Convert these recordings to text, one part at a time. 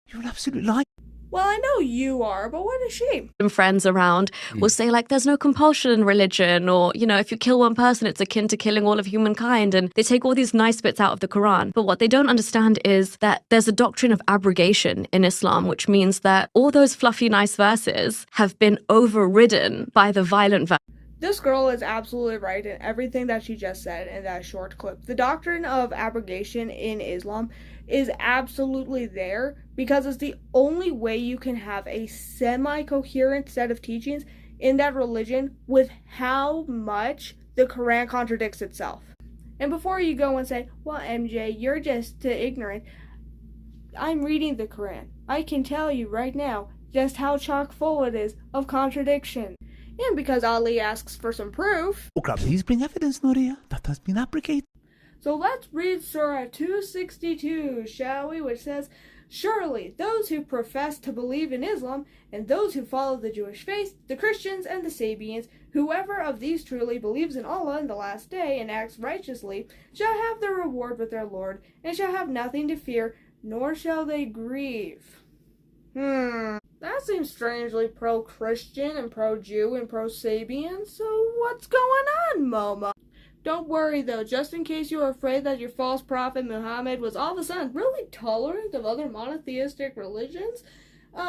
You're an absolute liar. Well, I know you are, but what a shame. And friends around will say, like, there's no compulsion in religion, or, you know, if you kill one person, it's akin to killing all of humankind. And they take all these nice bits out of the Quran. But what they don't understand is that there's a doctrine of abrogation in Islam, which means that all those fluffy, nice verses have been overridden by the violent verse. This girl is absolutely right in everything that she just said in that short clip. The doctrine of abrogation in Islam is absolutely there because it's the only way you can have a semi-coherent set of teachings in that religion with how much the Quran contradicts itself. And before you go and say, well, MJ, you're just ignorant, I'm reading the Quran. I can tell you right now just how chock full it is of contradiction. And because Ali asks for some proof, Please bring evidence, Nuria, that has been abrogated. so let's read Surah 262, shall we? Which says, surely those who profess to believe in Islam and those who follow the Jewish faith, the Christians and the Sabians, whoever of these truly believes in Allah in the last day and acts righteously, shall have their reward with their Lord and shall have nothing to fear, nor shall they grieve. That seems strangely pro-Christian and pro-Jew and pro-Sabian, so what's going on, Momo? Don't worry though, just in case you are afraid that your false prophet Muhammad was all of a sudden really tolerant of other monotheistic religions,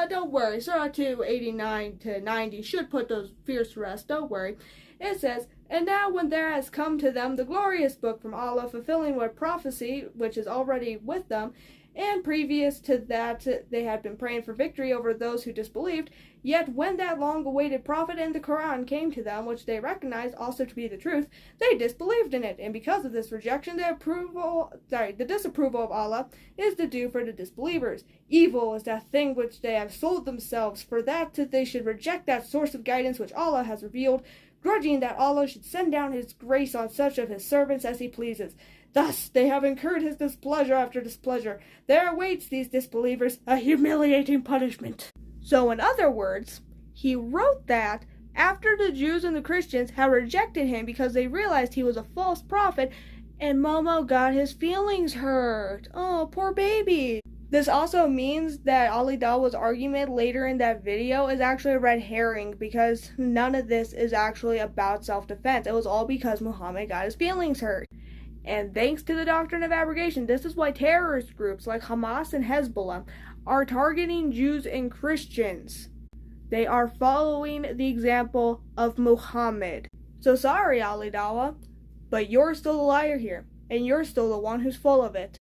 don't worry, Surah 289 to 90 should put those fears to rest, don't worry. It says, and now when there has come to them the glorious book from Allah, fulfilling what prophecy which is already with them, and previous to that they had been praying for victory over those who disbelieved, yet when that long-awaited prophet and the Quran came to them, which they recognized also to be the truth, they disbelieved in it, and because of this rejection, the disapproval of Allah is the due for the disbelievers. Evil is that thing which they have sold themselves, for that they should reject that source of guidance which Allah has revealed, grudging that Allah should send down His grace on such of His servants as He pleases. Thus they have incurred His displeasure after displeasure. There awaits these disbelievers a humiliating punishment. So in other words, he wrote that after the Jews and the Christians had rejected him because they realized he was a false prophet, and Momo got his feelings hurt. Oh, poor baby. This also means that Ali Dawa's argument later in that video is actually a red herring because none of this is actually about self-defense. It was all because Muhammad got his feelings hurt. And thanks to the doctrine of abrogation, this is why terrorist groups like Hamas and Hezbollah are targeting Jews and Christians. They are following the example of Muhammad. So sorry, Ali Dawa, but you're still a liar here, and you're still the one who's full of it.